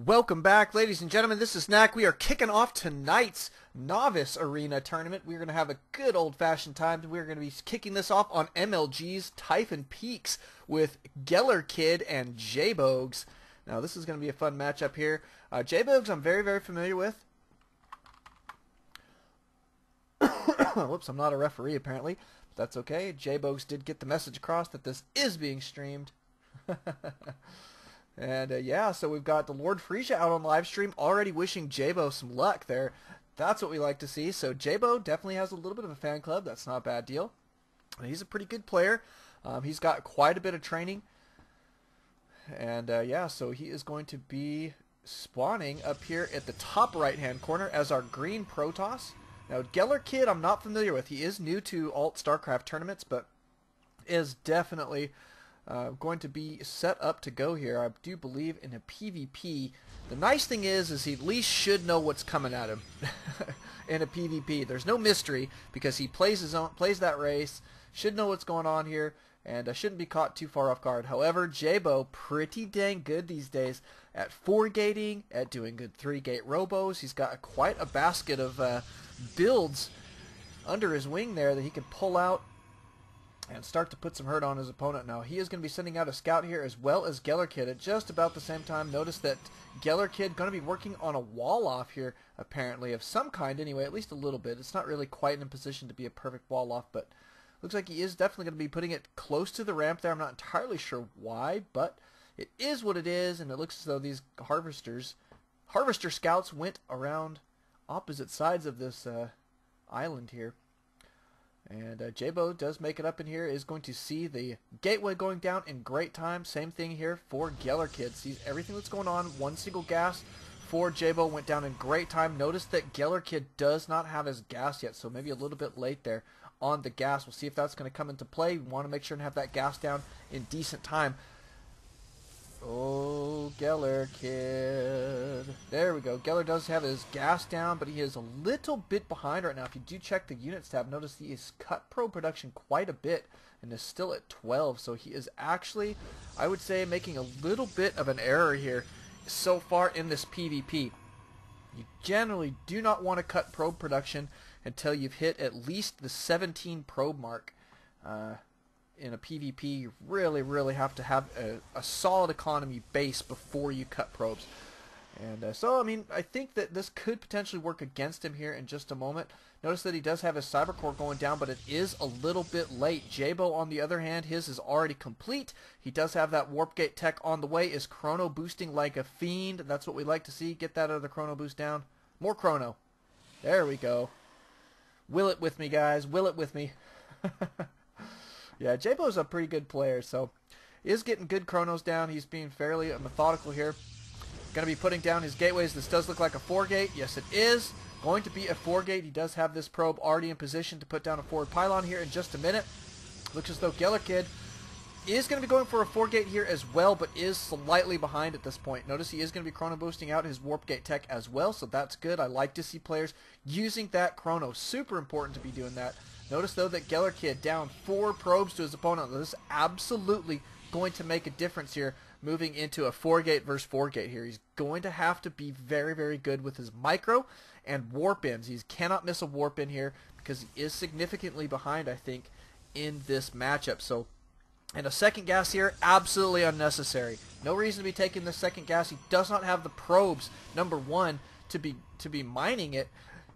Welcome back, ladies and gentlemen. This is Knack. We are kicking off tonight's Novice Arena tournament. We're going to have a good old-fashioned time. We're going to be kicking this off on MLG's Typhon Peaks with GellerKid and Jboeggs. Now, this is going to be a fun matchup here. Jboeggs I'm very, very familiar with. Whoops, I'm not a referee, apparently. But that's okay. Jboeggs did get the message across that this is being streamed. And yeah, so we've got the Lord Frisia out on live stream already wishing Jbo some luck there. That's what we like to see. So Jbo definitely has a little bit of a fan club. That's not a bad deal. He's a pretty good player. He's got quite a bit of training. And yeah, so he is going to be spawning up here at the top right-hand corner as our green Protoss. Now, GellerKid I'm not familiar with. He is new to alt Starcraft tournaments, but is definitely going to be set up to go here, I do believe, in a PvP. The nice thing is he at least should know what's coming at him in a PvP. There's no mystery because he plays that race, should know what's going on here, and shouldn't be caught too far off guard. However, Jbo pretty dang good these days at 4-gating, at doing good 3-gate robos. He's got quite a basket of builds under his wing there that he can pull out and start to put some hurt on his opponent. Now, he is going to be sending out a scout here as well as GellerKid at just about the same time. Notice that GellerKid going to be working on a wall off here, apparently, of some kind anyway, at least a little bit. It's not really quite in a position to be a perfect wall off, but looks like he is definitely going to be putting it close to the ramp there. I'm not entirely sure why, but it is what it is, and it looks as though these harvester scouts went around opposite sides of this island here. And Jbo does make it up in here, is going to see the gateway going down in great time. Same thing here for GellerKid. Sees everything that's going on. One single gas for Jbo went down in great time. Notice that GellerKid does not have his gas yet, so maybe a little bit late there on the gas. We'll see if that's going to come into play. We want to make sure and have that gas down in decent time. Oh, GellerKid. There we go. Geller does have his gas down, but he is a little bit behind right now. If you do check the units tab, notice he is cut pro production quite a bit and is still at 12. So he is actually, I would say, making a little bit of an error here so far in this PvP. You generally do not want to cut probe production until you've hit at least the 17 probe mark. In a PvP, you really have to have a solid economy base before you cut probes. And so, I mean, I think that this could potentially work against him here in just a moment. Notice that he does have his cyber core going down, but it is a little bit late. Jbo, on the other hand, his is already complete. He does have that warp gate tech on the way, is chrono boosting like a fiend. That's what we like to see. Get that other chrono boost down. More chrono. There we go. Will it with me, guys. Will it with me. Yeah, Jbo's a pretty good player, so he is getting good chronos down. He's being fairly methodical here. Going to be putting down his gateways. This does look like a 4-gate. Yes, it is going to be a 4-gate. He does have this probe already in position to put down a forward pylon here in just a minute. Looks as though GellerKid is going to be going for a 4-gate here as well, but is slightly behind at this point. Notice he is going to be chrono boosting out his warp gate tech as well, so that's good. I like to see players using that chrono. Super important to be doing that. Notice, though, that GellerKid down 4 probes to his opponent. This is absolutely going to make a difference here moving into a 4-gate versus 4-gate here. He's going to have to be very good with his micro and warp-ins. He cannot miss a warp-in here because he is significantly behind, I think, in this matchup. So, and a second gas here, absolutely unnecessary. No reason to be taking the second gas. He does not have the probes, number 1, to be mining it.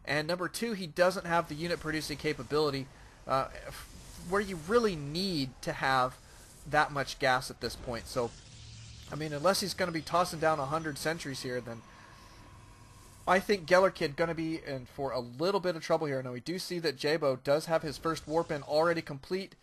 And number 2, he doesn't have the unit producing capability where you really need to have that much gas at this point. So, I mean, unless he's going to be tossing down 100 sentries here, then I think GellerKid going to be in for a little bit of trouble here. Now, we do see that Jbo does have his first warp in already complete.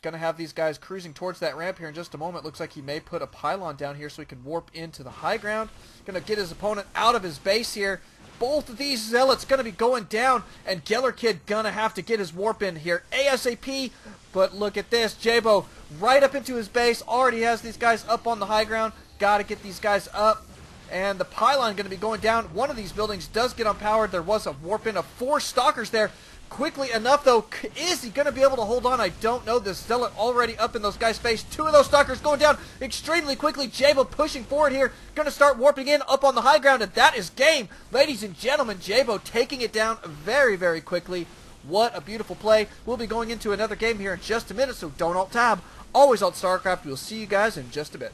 Going to have these guys cruising towards that ramp here in just a moment. Looks like he may put a pylon down here so he can warp into the high ground. Going to get his opponent out of his base here. Both of these zealots going to be going down, and GellerKid going to have to get his warp in here ASAP. But look at this, Jbo right up into his base, already has these guys up on the high ground. Got to get these guys up, and the pylon going to be going down. One of these buildings does get unpowered. There was a warp in of 4 stalkers there. quickly enough, though. Is he going to be able to hold on? I don't know. The Zealot already up in those guys' face. 2 of those Stalkers going down extremely quickly. Jboeggs pushing forward here. Going to start warping in up on the high ground, and that is game. Ladies and gentlemen, Jboeggs taking it down very, very quickly. What a beautiful play. We'll be going into another game here in just a minute, so don't alt-tab. Always alt StarCraft. We'll see you guys in just a bit.